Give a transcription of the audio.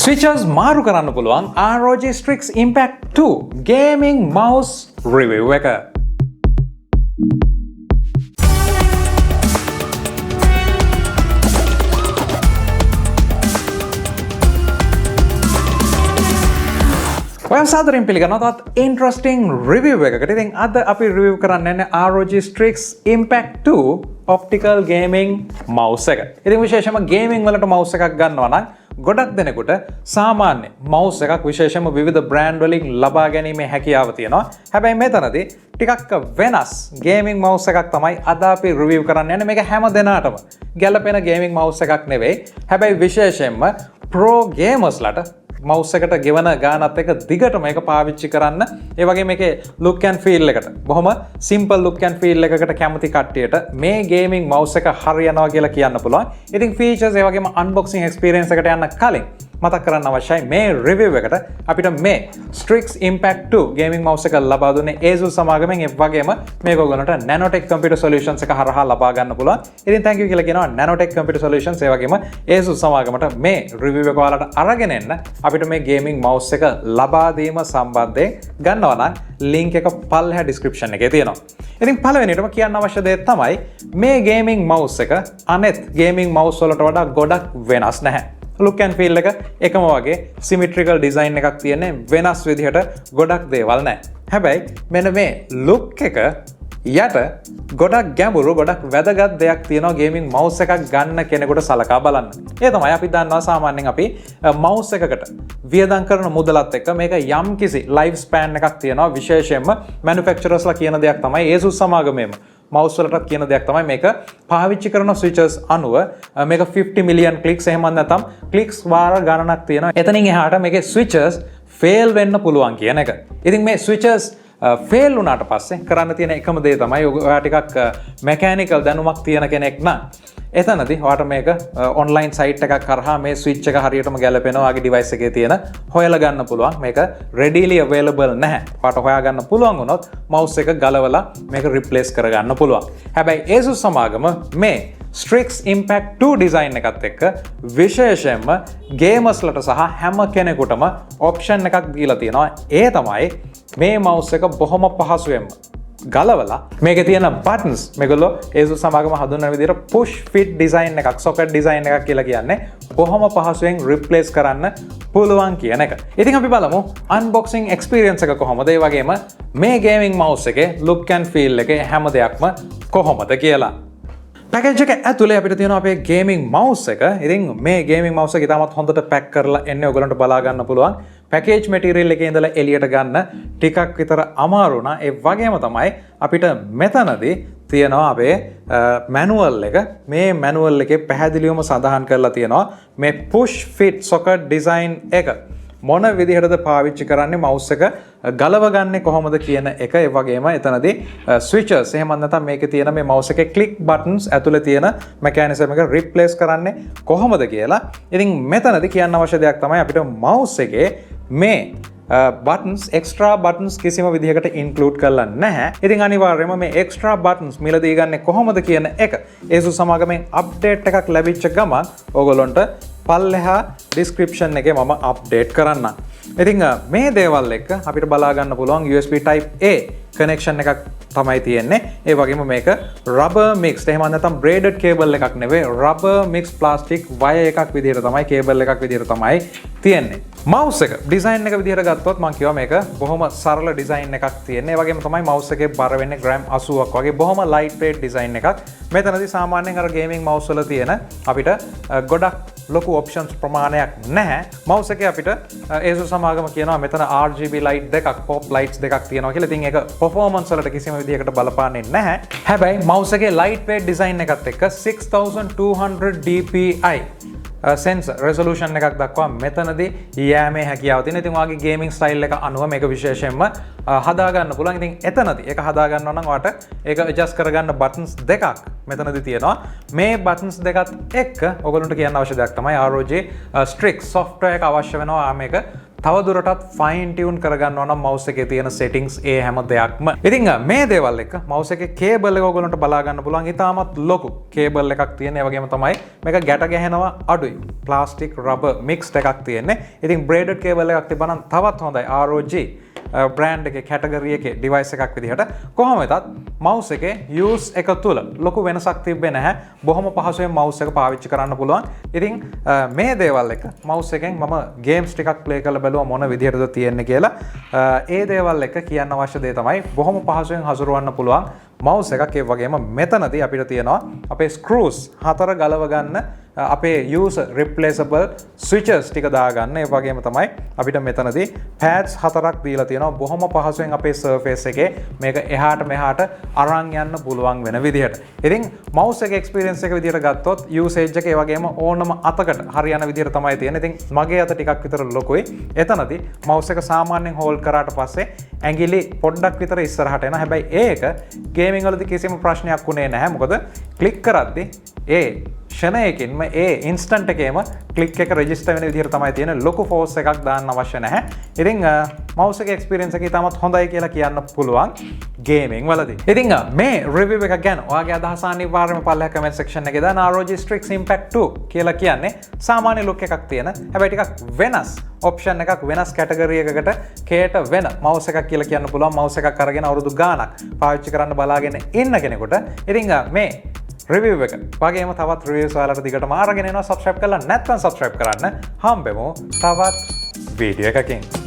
Switches මාරු කරන්න පුළුවන් ROG Strix Impact Ii Gaming Mouse Review එක. ඔය සාදරයෙන් පිළිගන්නවා තවත් interesting review එකකට. ඉතින් අද අපි review කරන්න යන්නේ ROG Strix Impact Ii optical gaming mouse එක. ඉතින් විශේෂයෙන්ම gaming වලට mouse එකක් ගන්නවා නම් ගොඩක් දෙනෙකුට සාමාන්‍ය mouse එකක් විශේෂයෙන්ම විවිධ brand වලින් ලබා ගැනීමේ හැකියාව තියෙනවා. හැබැයි මෙතනදී ටිකක් වෙනස් gaming mouse එකක් තමයි අද අපි review කරන්න යන්නේ. මේක හැම දෙනාටම ගැලපෙන gaming mouse එකක් නෙවෙයි. හැබැයි විශේෂයෙන්ම pro gamers ලට mouse එකට ගෙවන ගානත් එක දිගට මේක පාවිච්චි කරන්න ඒ වගේ මේකේ look and feel එකට බොහොම simple look and feel එකකට කැමති කට්ටියට මේ gaming mouse එක හරියනවා කියලා කියන්න පුළුවන්. ඉතින් features ඒ වගේම unboxing experience එකට යන්න කලින් මතක් කරන්න අවශ්‍යයි මේ review එකට අපිට මේ Strix Impact Ii gaming mouse එක ලබා දුන්නේ ASUS සමාගමෙන්. ඒ වගේම මේක ඔයගොල්ලන්ට Nanotech Computer Solutions එක හරහා ලබා ගන්න පුළුවන්. ඉතින් thank you කියලා කියනවා Nanotech Computer Solutions ඒ වගේම ASUS සමාගමට මේ review එක ඔයාලට අරගෙන එන්න අපිට මේ gaming mouse එක ලබා දීම සම්බන්ධයෙන් ගන්නවා නම් link එක පල්ලෙහා description එකේ තියෙනවා. ඉතින් පළවෙනියටම කියන්න අවශ්‍ය දේ තමයි මේ gaming mouse එක අනෙත් gaming mouse වලට වඩා ගොඩක් වෙනස් නැහැ. look and feel එක එකම වගේ symmetrical design එකක් තියෙන්නේ වෙනස් විදිහට ගොඩක් දේවල් නැහැ. හැබැයි මෙන්න මේ look එක යට ගොඩක් ගැඹුරු ගොඩක් වැදගත් දෙයක් තියෙනවා gaming mouse එකක් ගන්න කෙනෙකුට සලකා බලන්න. ඒ තමයි අපි දන්නවා සාමාන්‍යයෙන් අපි mouse එකකට වියදම් කරන මුදලත් එක්ක මේක යම් කිසි life span එකක් තියෙනවා. විශේෂයෙන්ම manufacturers ලා කියන දෙයක් තමයි ASUS සමාගමේම mouse වලට කියන දෙයක් තමයි මේක පාවිච්චි කරන switches අනුව මේක 50 million clicks එහෙම නැත්නම් clicks වාර ගණනක් තියෙනවා. එතනින් එහාට මේකේ switches fail වෙන්න පුළුවන් කියන එක. ඉතින් මේ switches ෆේල් වුණාට පස්සේ කරන්න තියෙන එකම දේ තමයි ඔයා ටිකක් මෙකැනිකල් දැනුමක් තියෙන කෙනෙක් නම් එතනදී ඔයාට මේක ඔන්ලයින් සයිට් එකක් කරහා මේ ස්විච් එක හරියටම ගැලපෙනවා ඔයාගේ ඩිවයිස් එකේ තියෙන හොයලා ගන්න පුළුවන්. මේක readily available නැහැ. ඔයාට හොයාගන්න පුළුවන් වුණොත් mouse එක ගලවලා මේක replace කරගන්න පුළුවන්. හැබැයි ASUS සමාගම මේ Strix Impact Ii design එකත් එක්ක විශේෂයෙන්ම gamers ලට සහ හැම කෙනෙකුටම option එකක් දීලා තියෙනවා. ඒ තමයි මේ mouse එක බොහොම පහසුවෙන්ම ගලවලා මේකේ තියෙන buttons මේගොල්ලෝ ASUS සමාගම හඳුන්වන විදිහට push fit design එකක් socket design එකක් කියලා කියන්නේ බොහොම පහසුවෙන් replace කරන්න පුළුවන් කියන එක. ඉතින් අපි බලමු unboxing experience එක කොහොමද ඒ වගේම මේ gaming mouse එකේ look and feel එකේ හැම දෙයක්ම කොහොමද කියලා. පැකේජ් එක ඇතුලේ අපිට තියෙනවා අපේ gaming mouse එක. ඉතින් මේ gaming mouse එක ඉතාමත් හොඳට පැක් කරලා එන්නේ ඔයගලන්ට බලා ගන්න පුළුවන්. පැකේජ් මැටීරියල් එකේ ඉඳලා එළියට ගන්න ටිකක් විතර අමාරු වුණා. ඒ වගේම තමයි අපිට මෙතනදී තියෙනවා අපේ මැනුවල් එක. මේ මැනුවල් එකේ පැහැදිලිවම සඳහන් කරලා තියෙනවා මේ push fit socket design එක මොන විදිහටද පාවිච්චි කරන්නේ mouse එක ගලව ගන්නේ කොහොමද කියන එක. ඒ වගේම එතනදී switches එහෙම නැත්නම් මේකේ තියෙන මේ mouse එකේ click buttons ඇතුලේ තියෙන mechanism එක replace කරන්නේ කොහොමද කියලා. ඉතින් මෙතනදී කියන්න අවශ්‍ය දෙයක් තමයි අපිට mouse එකේ මේ buttons extra buttons කිසිම විදිහකට include කරලා නැහැ. ඉතින් අනිවාර්යයෙන්ම මේ extra buttons මිලදී ගන්න කොහොමද කියන එක ASUS සමාගමෙන් update එකක් ලැබිච්ච ගමන් ඕගොල්ලන්ට පල්ලෙහා description එකේ මම update කරන්නම්. ඉතින් මේ දේවල් එක්ක අපිට බලා ගන්න පුළුවන් USB type A connection එකක් තමයි තියෙන්නේ. ඒ වගේම මේක rubber mixed එහෙම නැත්නම් braided cable එකක් නෙවෙයි rubber mixed plastic wire එකක් විදිහට තමයි cable එකක් විදිහට තමයි තියෙන්නේ. mouse එක design එක විදිහට ගත්තොත් මම කියවා මේක බොහොම සරල design එකක් තියෙන්නේ. ඒ වගේම තමයි mouse එකේ බර වෙන්නේ gram 80ක් වගේ බොහොම light weight design එකක්. මෙතනදී සාමාන්‍යයෙන් අර gaming mouse වල තියෙන අපිට ගොඩක් ලොකු options ප්‍රමාණයක් නැහැ. mouse එකේ අපිට ASUS සමාගම කියනවා මෙතන RGB light දෙකක් pop lights දෙකක් තියෙනවා කියලා. ඉතින් ඒක performance වලට කිසිම විදිහකට බලපාන්නේ නැහැ. හැබැයි mouse එකේ light weight design එකත් එක්ක 6200 dpi sensor resolution එකක් දක්වා මෙතනදී යෑමේ හැකියාව තියෙනවා. ඉතින් ඔයාගේ gaming style එක අනුව මේක විශේෂයෙන්ම හදා ගන්න පුළුවන්. ඉතින් එතනදී ඒක හදා ගන්නවා නම් ඔයාට ඒක adjust කරගන්න buttons දෙකක් මෙතනදී තියෙනවා. මේ buttons දෙකත් එක්ක ඔයගොල්ලන්ට කියන්න අවශ්‍ය දෙයක් තමයි ROG Strix software එක අවශ්‍ය වෙනවා මේක තවදුරටත් ෆයින් ටියුන් කරගන්නවා නම් mouse එකේ තියෙන settings ඒ හැම දෙයක්ම. ඉතින් මේ දේවල් එක mouse එකේ cable එක ඔයගොල්ලන්ට බලා ගන්න පුළුවන්. ඉතාමත් ලොකු cable එකක් තියෙන. ඒ වගේම තමයි මේක ගැට ගැහෙනවා අඩුයි. plastic rubber mixed එකක් තියෙන්නේ. ඉතින් braided cable එකක් තිබ්බනම් තවත් හොඳයි. ROG brand එකේ category එකේ device එකක් විදිහට. කොහොම වෙතත් mouse එකේ use එක තුල ලොකු වෙනසක් තිබ්බේ නැහැ. බොහොම පහසුවෙන් mouse එක පාවිච්චි කරන්න පුළුවන්. ඉතින් මේ දේවල් එක mouse එකෙන් මම games ටිකක් play කරලා බලුවා මොන විදිහටද තියෙන්නේ කියලා. ඒ දේවල් එක කියන්න අවශ්‍ය දේ තමයි බොහොම පහසුවෙන් හසුරවන්න පුළුවන් mouse එකක්. ඒ වගේම මෙතනදී අපිට තියෙනවා අපේ screws 4 ගලව ගන්න අපේ user replaceable switches ටික දාගන්න. ඒ වගේම තමයි අපිට මෙතනදී pads 4ක් දීලා තියෙනවා. බොහොම පහසුවෙන් අපේ surface එකේ මේක එහාට මෙහාට අරන් යන්න පුළුවන් වෙන විදිහට. ඉතින් mouse එකේ experience එක විදිහට ගත්තොත් usage එක ඒ වගේම ඕනම අතකට හරියන විදිහට තමයි තියෙන්නේ. ඉතින් මගේ අත ටිකක් විතර ලොකුයි. එතනදී mouse එක සාමාන්‍යයෙන් hold කරාට පස්සේ ඇඟිලි පොඩ්ඩක් විතර ඉස්සරහට එනවා. හැබැයි ඒක gaming වලදී කිසිම ප්‍රශ්නයක් උනේ නැහැ. මොකද click කරද්දී ඒ ෂණයකින්ම ඒ ඉන්ස්ටන්ට් එකේම ක්ලික් එක රෙජිස්ටර් වෙන විදිහට තමයි තියෙන. ලොකු ෆෝස් එකක් දාන්න අවශ්‍ය නැහැ. ඉතින් mouse එකේ experience එක ඉතාමත් හොඳයි කියලා කියන්න පුළුවන් gaming වලදී. ඉතින් මේ review එක ගැන ඔයාගේ අදහස අනිවාර්යයෙන්ම පල්ලෙහා comment section එකේ දාන්න. ROG Strix Impact Ii කියලා කියන්නේ සාමාන්‍ය look එකක් තියෙන. හැබැයි ටිකක් වෙනස් option එකක් වෙනස් category එකකට cater වෙන mouse එකක් කියලා කියන්න පුළුවන්. mouse එකක් අරගෙන අවුරුදු ගාණක් පාවිච්චි කරන්න බලාගෙන ඉන්න කෙනෙකුට. ඉතින් මේ review එක වගේම තවත් reviews ඔයාලට දිගටම අරගෙන එනවා. subscribe කරලා නැත්නම් subscribe කරන්න. හම්බෙමු තවත් වීඩියෝ එකකින්.